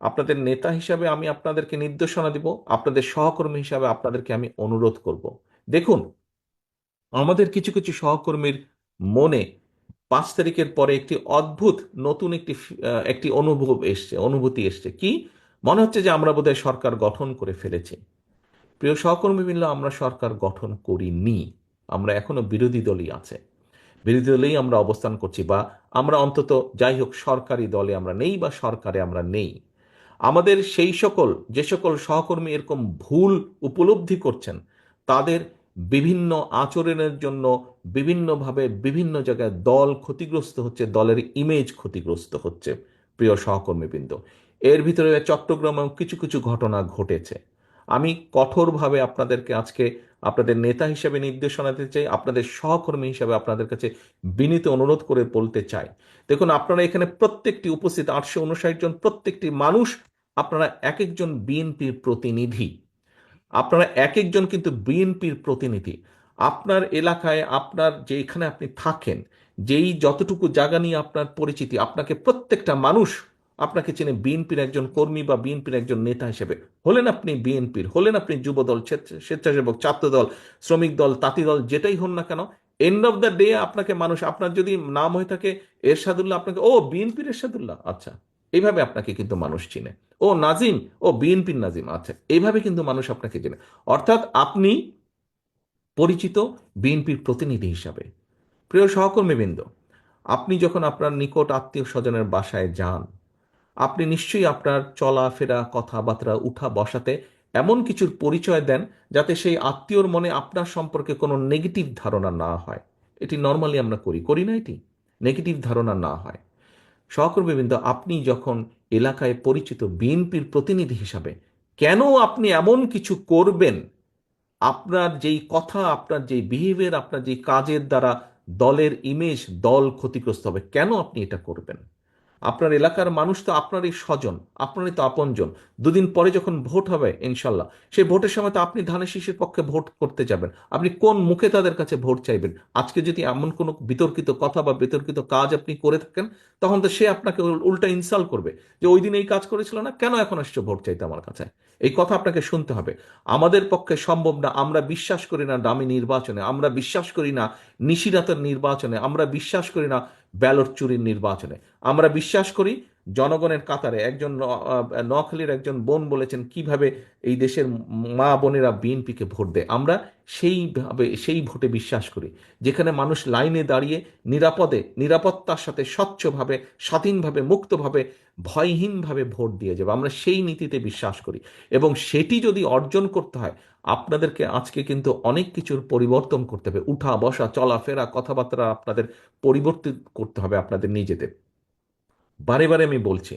আপনাদের নেতা হিসাবে আমি আপনাদেরকে নির্দেশনা দিব, আপনাদের সহকর্মী হিসাবে আপনাদেরকে আমি অনুরোধ করব। দেখুন, আমাদের কিছু কিছু সহকর্মীর মনে 5 তারিখের পরে একটি অদ্ভুত নতুন একটি অনুভূতি এসছে। কি? মনে হচ্ছে যে আমরা বোধহয় সরকার গঠন করে ফেলেছি। প্রিয় সহকর্মীবৃন্দ, আমরা সরকার গঠন করিনি। আমরা এখনো বিরোধী দলই আছে, বিরোধী দলেই আমরা অবস্থান করছি, বা আমরা অন্তত যাই হোক সরকারি দলে আমরা নেই বা সরকারে আমরা নেই। আমাদের সেই সকল যে সকল সহকর্মী এরকম ভুল উপলব্ধি করছেন, তাদের বিভিন্ন আচরণের জন্য বিভিন্নভাবে বিভিন্ন জায়গায় দল ক্ষতিগ্রস্ত হচ্ছে, দলের ইমেজ ক্ষতিগ্রস্ত হচ্ছে। প্রিয় সহকর্মীবৃন্দ, এর ভিতরে চট্টগ্রামেও কিছু কিছু ঘটনা ঘটেছে। আমি কঠোরভাবে আপনাদেরকে আজকে আপনাদের নেতা হিসেবে নির্দেশনা দিতে চাই, আপনাদের সহকর্মী হিসেবে আপনাদের কাছে বিনীত অনুরোধ করে বলতে চাই। দেখুন, আপনারা এখানে প্রত্যেকটি উপস্থিত 859 জন প্রত্যেকটি মানুষ, আপনারা এক একজন বিএনপির প্রতিনিধি। আপনারা এক একজন কিন্তু বিএনপির প্রতিনিধি। আপনার এলাকায়, আপনার যেখানে আপনি থাকেন, যেই যতটুকু জায়গা নিয়ে আপনার পরিচিতি, আপনাকে প্রত্যেকটা মানুষ আপনাকে চেনে বিএনপির একজন কর্মী বা বিএনপির একজন নেতা হিসেবে। হলেন আপনি বিএনপির, হলেন আপনি যুবদল, স্বেচ্ছাসেবক, ছাত্রদল, শ্রমিক দল, তাঁতি দল, যেটাই হন না কেন, এন্ড অফ দ্য ডে আপনাকে মানুষ, আপনার যদি নাম হয়ে থাকে এরশাদুল্লাহ, আপনাকে ও বিএনপির এরশাদুল্লাহ, আচ্ছা, এইভাবে আপনাকে কিন্তু মানুষ চিনে। ও নাজিম, ও বিএনপির নাজিম, আচ্ছা, এইভাবে কিন্তু মানুষ আপনাকে চেনে। অর্থাৎ আপনি পরিচিত বিএনপির প্রতিনিধি হিসাবে। প্রিয় সহকর্মীবৃন্দ, আপনি যখন আপনার নিকট আত্মীয় স্বজনের বাসায় যান, আপনি নিশ্চয়ই আপনার চলাফেরা, কথাবার্তা, উঠা বসাতে এমন কিছুর পরিচয় দেন যাতে সেই আত্মীয়র মনে আপনার সম্পর্কে কোনো নেগেটিভ ধারণা না হয়। এটি নর্মালি আমরা করি, করি না? এটি নেগেটিভ ধারণা না হয়। সহকর্মীবৃন্দ, আপনি যখন এলাকায় পরিচিত বিএনপির প্রতিনিধি হিসাবে, কেন আপনি এমন কিছু করবেন? আপনার যেই কথা, আপনার যেই বিহেভিয়ার, আপনার যেই কাজের দ্বারা দলের ইমেজ, দল ক্ষতিগ্রস্ত হবে, কেন আপনি এটা করবেন? আপনার এলাকার মানুষ তো আপনারই স্বজন, আপনারই তো আপনজন। দুদিন পরে যখন ভোট হবে ইনশাল্লাহ, সেই ভোটের সময় তো আপনি ধানের শীষের পক্ষে ভোট করতে যাবেন। আপনি কোন মুখে তাদের কাছে ভোট চাইবেন? আজকে যদি এমন কোনো বিতর্কিত কথা বা বিতর্কিত কাজ আপনি করে থাকেন, তখন তো সে আপনাকে উল্টা ইনসাল্ট করবে, যে ওই দিন এই কাজ করেছিল না, কেন এখন আসছে ভোট চাইতে আমার কাছে? এই কথা আপনাকে শুনতে হবে। আমাদের পক্ষে সম্ভব না। আমরা বিশ্বাস করি না দামি নির্বাচনে, আমরা বিশ্বাস করি না নিশিরাতের নির্বাচনে, আমরা বিশ্বাস করি না ব্যালট চুরির নির্বাচনে। আমরা বিশ্বাস করি জনগণের কাতারে। একজন নোয়াখালীর একজন বোন বলেছেন কিভাবে এই দেশের মা বোনেরা বিএনপিকে ভোট দেয়। আমরা সেইভাবে সেই ভোটে বিশ্বাস করি, যেখানে মানুষ লাইনে দাঁড়িয়ে নিরাপদে, নিরাপত্তার সাথে, স্বচ্ছভাবে, স্বাধীনভাবে, মুক্তভাবে, ভয়হীনভাবে ভোট দিয়ে যাবে। আমরা সেই নীতিতে বিশ্বাস করি, এবং সেটি যদি অর্জন করতে হয়, আপনাদেরকে আজকে কিন্তু অনেক কিছুর পরিবর্তন করতে হবে। উঠা বসা, চলাফেরা, কথাবার্তা আপনাদের পরিবর্তিত করতে হবে আপনাদের নিজেদের। বারে বারে আমি বলছি,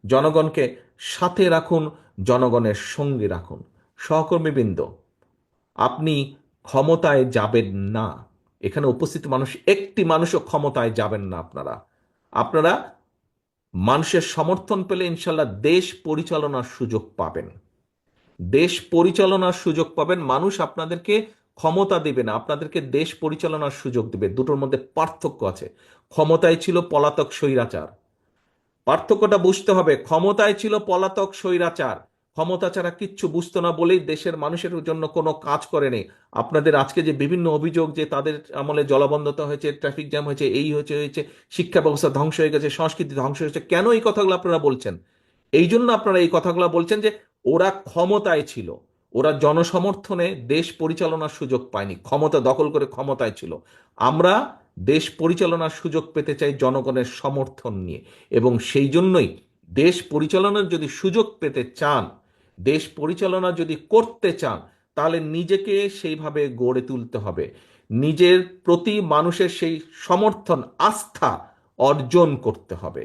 জনগণকে সাথে রাখুন, জনগণের সঙ্গে রাখুন। সহকর্মীবৃন্দ, আপনি ক্ষমতায় যাবেন না। এখানে উপস্থিত মানুষ, একটি মানুষও ক্ষমতায় যাবেন না। আপনারা আপনারা মানুষের সমর্থন পেলে ইনশাল্লাহ দেশ পরিচালনার সুযোগ পাবেন। দেশ পরিচালনার সুযোগ পাবেন। মানুষ আপনাদেরকে ক্ষমতা দেবে না, আপনাদেরকে দেশ পরিচালনার সুযোগ দেবে। দুটোর মধ্যে পার্থক্য আছে। ক্ষমতায় ছিল পলাতক স্বৈরাচার, পার্থক্যটা বুঝতে হবে। ক্ষমতায় ছিল পলাতক স্বৈরাচার, ক্ষমতা ছাড়া কিচ্ছু বুঝতো না বলেই দেশের মানুষের জন্য কোনো কাজ করেনি। আপনাদের আজকে যে বিভিন্ন অভিযোগ, যে তাদের আমলে জলাবদ্ধতা হয়েছে, ট্রাফিক জ্যাম হয়েছে, এই হয়েছে হয়েছে, শিক্ষা ব্যবস্থা ধ্বংস হয়ে গেছে, সংস্কৃতি ধ্বংস হয়েছে, কেন এই কথাগুলো আপনারা বলছেন? এই জন্য আপনারা এই কথাগুলো বলছেন যে ওরা ক্ষমতায় ছিল, ওরা জনসমর্থনে দেশ পরিচালনার সুযোগ পায়নি, ক্ষমতা দখল করে ক্ষমতায় ছিল। আমরা দেশ পরিচালনার সুযোগ পেতে চাই জনগণের সমর্থন নিয়ে, এবং সেই জন্যই দেশ পরিচালনার যদি সুযোগ পেতে চান, দেশ পরিচালনা যদি করতে চান, তাহলে নিজেকে সেইভাবে গড়ে তুলতে হবে। নিজের প্রতি মানুষের সেই সমর্থন, আস্থা অর্জন করতে হবে।